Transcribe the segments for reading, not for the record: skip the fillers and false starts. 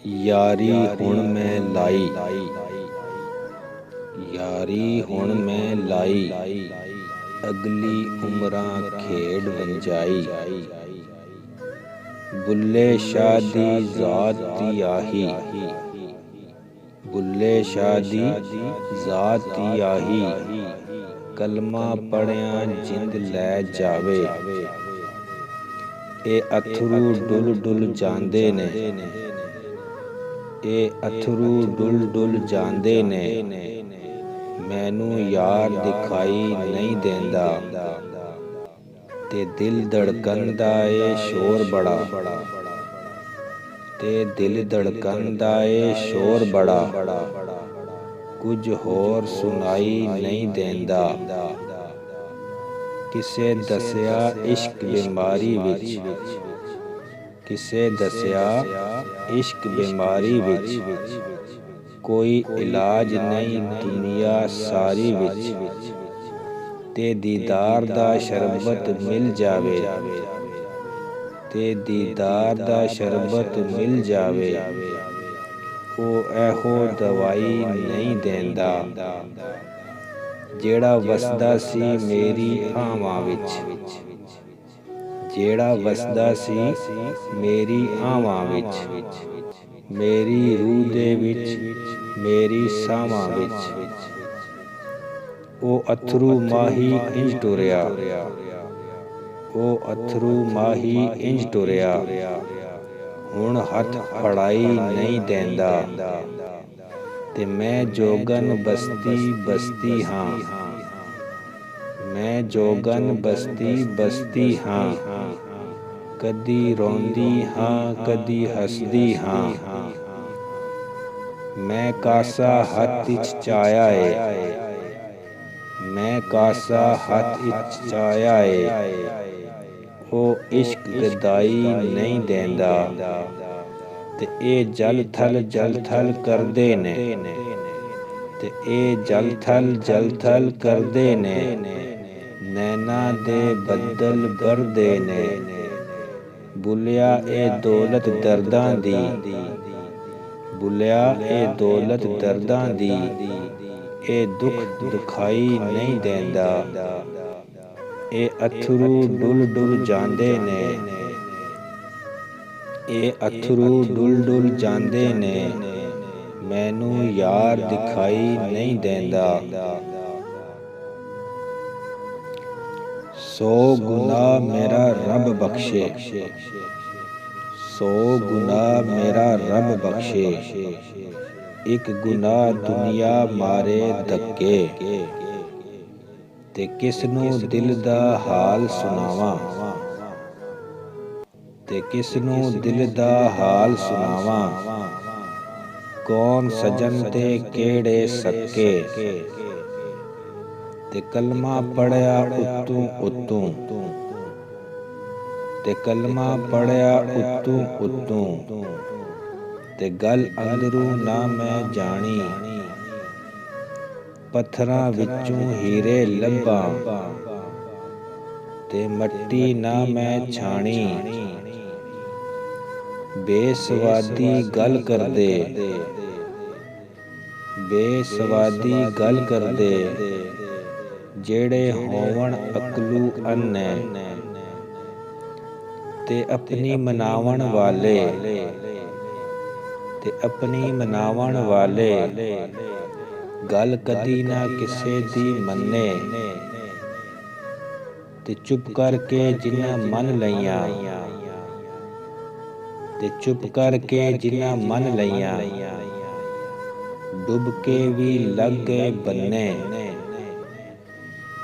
यारी हुण मैं लाई, यारी हुण मैं लाई, अगली उमरां खेड वंजाई। बुल्ले शाह दी ज़ात दी आही, बुल्ले शाह दी ज़ात दी आही, कलमा पढ़िया जिंद लै जावे। ए अथरू डुल डुल जांदे ने, ए अथरू डुल डुल जांदे ने, मैनू यार दिखाई नहीं देंदा। ते दिल धड़कन दा ए शोर बड़ा, ते दिल धड़कन दा ए शोर बड़ा, कुछ होर सुनाई नहीं देंदा। किसे दसिया इश्क बीमारी विच, किसे दसिया इश्क बीमारी विच, कोई इलाज नहीं दुनिया सारी विच। ते दीदार दा शरबत मिल जावे, ते दीदार दा शरबत मिल जावे, ओ एहो दवाई नहीं देंदा। जेड़ा वसदा सी मेरी आवां विच, जेड़ा वसदा सी मेरी आवां विच, मेरी रूह दे विच, मेरी सावां विच, ओ अथरू माही इंज टुरिया, ओ अथरू माही इंज टुरिया, हुण हथ फड़ाई नहीं देंदा। ते मैं जोगन बसती बसती हाँ, मैं जोगन बसती बसती हाँ, कदी रोंदी हाँ कदी हसदी हाँ। मैं कासा हथ इच चाया है, मैं कासा हथ इच चाया है, ओ इश्क गदाई नहीं देंदा। ते ए जल थल करदे ने, ते ए जल थल करदे ने, नैना दे बदल बरदे ने। बुलिया ए दौलत दर्दां दी, बुलिया ए दौलत दर्दां दी, ए दुख दुखाई नहीं देंदा। ए अथरू डुल डुल जांदे ने, ए अथरू डुल डुल जांदे ने, मैनू यार दिखाई नहीं देंदा। 100 गुनाह मेरा रब बख्शे, 100 गुनाह मेरा रब बख्शे, एक गुनाह दुनिया मारे धक्के। ते किसनू दिल दा हाल सुनावां, ते किसनू दिल दा हाल सुनावां, कौन सजन ते केड़े सक्के। ते कलमा पढ़िया उत्तों उत्तों, ते कलमा पढ़िया उत्तों उत्तों, ते गल अंदरों ना मैं जानी, पत्थरां विचों हीरे लब्भां, ते मट्टी ना मैं छाणी। बेसवादी गल करदे, बेसवादी गल करदे, जेड़े होवण अकलू अन्ने, ते अपनी मनावण वाले, ते अपनी मनावण वाले, गल कदी ना किसे दी मन्ने। ते चुप करके जिन्हां मन लईयां, ते चुप करके जिन्हां मन लईयां, डुब के भी लग गए बन्ने।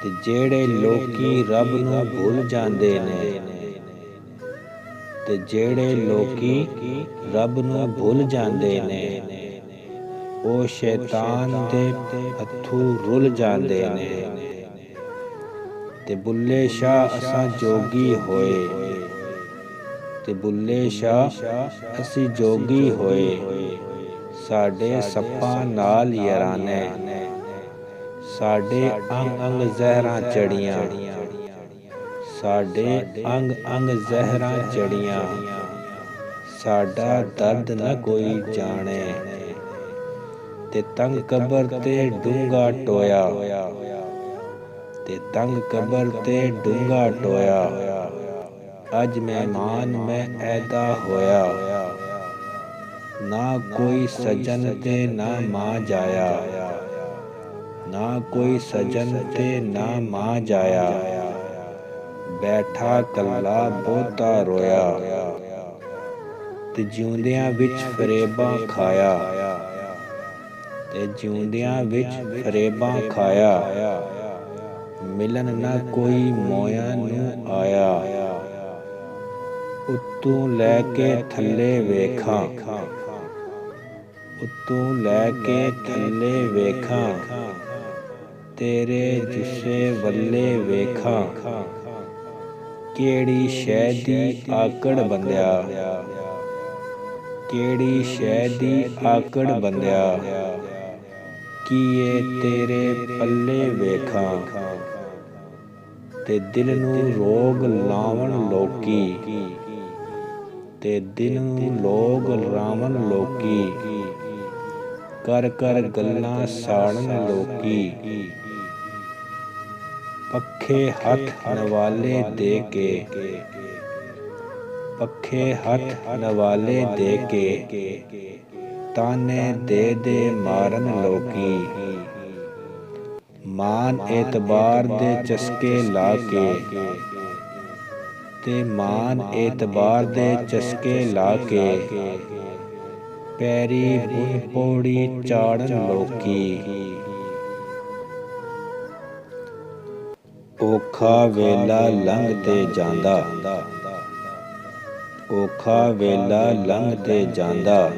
ते जेड़े लोकी रब नू भुल जांदे ने, ते जेड़े लोकी रब नू भुल जांदे ने, ओ शैतान दे हथू रुल जांदे ने। ते बुल्ले शाह असां जोगी होए, ते बुल्ले शाह असी जोगी होए, साडे सप्पां नाल याराने, साडे अंग अंग जहरां चढ़ियां, साडे अंग अंग जहरां चढ़ियां, ਸਾਡਾ ਦਰਦ ਨਾ ਕੋਈ ਜਾਣੇ, ਤੇ ਤੰਗ ਕਬਰ ਤੇ ਡੂੰਘਾ ਟੋਇਆ, ਤੇ ਤੰਗ ਕਬਰ ਤੇ ਡੂੰਘਾ ਟੋਇਆ। ਅੱਜ ਮਹਿਮਾਨ ਮੈਂ ਐਦਾ ਹੋਇਆ, ਨਾ ਕੋਈ ਸਜਣ ਤੇ ਨਾ ਮਾਂ ਜਾਇਆ, ਨਾ ਕੋਈ ਸਜਣ ਤੇ ਨਾ ਮਾਂ ਜਾਇਆ। ਬੈਠਾ ਕੱਲਾ ਬਹੁਤਾ ਰੋਇਆ, ਤੇ ਜਿਉਂਦਿਆਂ ਵਿੱਚ ਫਰੇਬਾਂ ਖਾਇਆ, ਤੇ ਜਿਉਂਦਿਆਂ ਵਿੱਚ ਫਰੇਬਾਂ ਖਾਇਆ। ਮਿਲਣ ਨਾ ਕੋਈ ਮੋਇਆਂ ਨੂੰ ਆਇਆ, ਉੱਤੋਂ ਲੈ ਕੇ ਥੱਲੇ ਵੇਖਾਂ, ਉੱਤੋਂ ਲੈ ਕੇ ਥੱਲੇ ਵੇਖਾਂ। ਤੇਰੇ ਜੁੱਸੇ ਵੱਲੇ ਵੇਖਾਂ, ਕਿਹੜੀ ਸ਼ੈ ਦੀ ਆਕੜ ਬੰਦਿਆ, ਕਿਹੜੀ ਸ਼ੈ ਦੀ ਆਕੜ ਬੰਦਿਆ। ਕੀਏ ਤੇਰੇ ਪੱਲੇ ਵੇਖਾਂ, ਤੇ ਦਿਲ ਨੂੰ ਰੋਗ ਲਾਵਣ ਲੋਕੀ, ਤੇ ਦਿਲ ਨੂੰ ਲੋਗ ਲਾਵਣ ਲੋਕੀ। ਕਰ ਕਰ ਗੱਲਾਂ ਸਾੜਨ ਲੋਕੀ, ਪੱਖੇ ਹੱਥ ਨਵਾਲੇ ਦੇ ਕੇ, ਪੱਖੇ ਹੱਥ ਨਵਾਲੇ ਦੇ ਕੇ। ਤਾਨੇ ਦੇ ਦੇ ਮਾਰਨ ਲੋਕੀ, ਮਾਨ ਏਤਬਾਰ ਦੇ ਚਸਕੇ ਲਾ ਕੇ, ਤੇ ਮਾਨ ਏਤਬਾਰ ਦੇ ਚਸਕੇ ਲਾ ਕੇ। ਪੈਰੀ ਬੁਣ ਪੌੜੀ ਚਾੜਨ ਲੋਕੀ, ਔਖਾ ਵੇਲਾ ਲੰਘ ਤੇ ਜਾਂਦਾ, ਔਖਾ ਵੇਲਾ ਲੰਘ ਤੇ ਜਾਂਦਾ।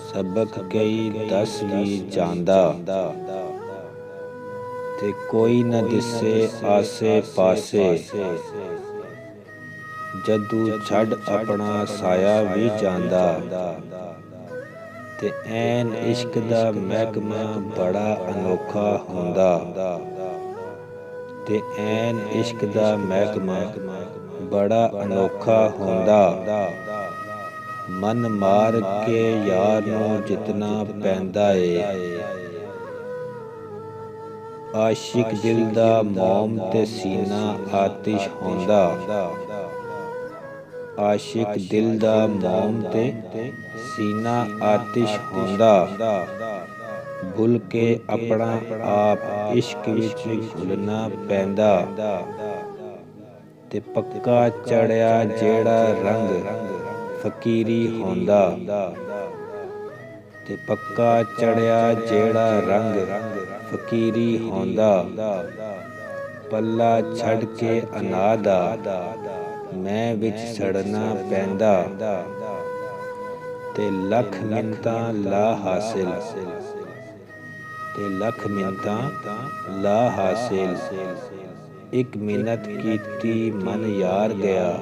ਸਬਕ ਕਈ ਦੱਸ ਵੀ ਜਾਂਦਾ, ਤੇ ਕੋਈ ਨਾ ਦਿਸੇ ਆਸੇ ਪਾਸੇ। ਜਦੂ ਛੱਡ ਆਪਣਾ ਸਾਇਆ ਵੀ ਜਾਂਦਾ, ਤੇ ਐਨ ਇਸ਼ਕ ਦਾ ਮਹਿਕਮਾ ਬੜਾ ਅਨੋਖਾ ਹੁੰਦਾ, ਤੇ ਐਨ ਇਸ਼ਕ ਦਾ ਮਹਿਕਮਾ ਬੜਾ ਅਨੋਖਾ ਹੁੰਦਾ। ਮਨ ਮਾਰ ਕੇ ਯਾਰ ਨੂੰ ਜਿਤਨਾ ਪੈਂਦਾ ਏ, ਆਸ਼ਿਕ ਦਿਲ ਦਾ ਮੋਮ ਤੇ ਸੀਨਾ ਆਤਿਸ਼ ਹੁੰਦਾ, ਆਸ਼ਿਕ ਦਿਲ ਦਾ ਮੋਮ ਤੇ ਸੀਨਾ ਆਤਿਸ਼ ਹੁੰਦਾ। ਭੁੱਲ ਕੇ ਆਪਣਾ ਆਪ ਇਸ਼ਕ ਵਿੱਚ ਭੁੱਲਣਾ ਪੈਂਦਾ, ਤੇ ਪੱਕਾ ਚੜਿਆ ਜਿਹੜਾ ਰੰਗ ਫਕੀਰੀ ਹੁੰਦਾ, ਤੇ ਪੱਕਾ ਚੜਿਆ ਜਿਹੜਾ ਰੰਗ ਫਕੀਰੀ ਹੁੰਦਾ। ਪੱਲਾ ਛੱਡ ਕੇ ਅਨਾਹ ਦਾ ਮੈਂ ਵਿੱਚ ਸੜਨਾ ਪੈਂਦਾ, ਤੇ ਲੱਖ ਮਿੰਨਤਾਂ ਲਾ ਹਾਸਿਲ, ਤੇ ਲੱਖ ਮਿੰਨਤਾਂ ਲਾ ਹਾਸਿਲ। ਇੱਕ ਮਿੰਨਤ ਕੀਤੀ ਮਨ ਯਾਰ ਗਿਆ,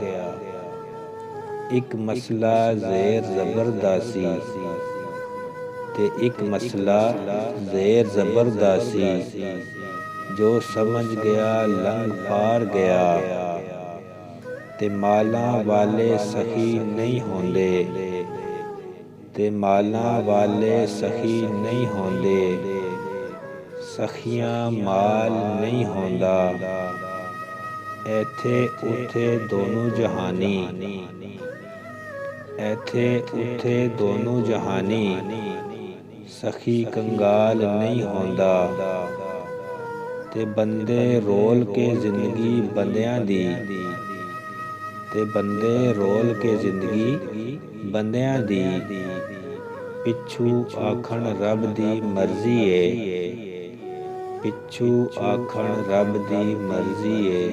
ਇੱਕ ਮਸਲਾ ਜ਼ੇਰ ਜ਼ਬਰ ਦਾ ਸੀ, ਤੇ ਇੱਕ ਮਸਲਾ ਜ਼ੇਰ ਜ਼ਬਰ ਦਾ ਸੀ। ਜੋ ਸਮਝ ਗਿਆ ਲੰਘ ਪਾਰ ਗਿਆ, ਤੇ ਮਾਲਾਂ ਵਾਲੇ ਸਖੀ ਨਹੀਂ ਹੁੰਦੇ, ਤੇ ਮਾਲਾਂ ਵਾਲੇ ਸਖੀ ਨਹੀਂ ਹੁੰਦੇ। ਸਖੀਆਂ ਮਾਲ ਨਹੀਂ ਹੁੰਦਾ, ਇੱਥੇ ਉੱਥੇ ਦੋਨੋਂ ਜਹਾਨੀ, ਇੱਥੇ ਉੱਥੇ ਦੋਨੋਂ ਜਹਾਨੀ। ਸਖੀ ਕੰਗਾਲ ਨਹੀਂ ਹੁੰਦਾ, ਤੇ ਬੰਦੇ ਰੋਲ ਕੇ ਜ਼ਿੰਦਗੀ ਬੰਦਿਆਂ ਦੀ, ਤੇ ਬੰਦੇ ਰੋਲ ਕੇ ਜ਼ਿੰਦਗੀ ਬੰਦਿਆਂ ਦੀ। ਪਿੱਛੂ ਆਖਣ ਰੱਬ ਦੀ ਮਰਜ਼ੀ ਏ, ਪਿੱਛੂ ਆਖਣ ਰੱਬ ਦੀ ਮਰਜ਼ੀ ਏ।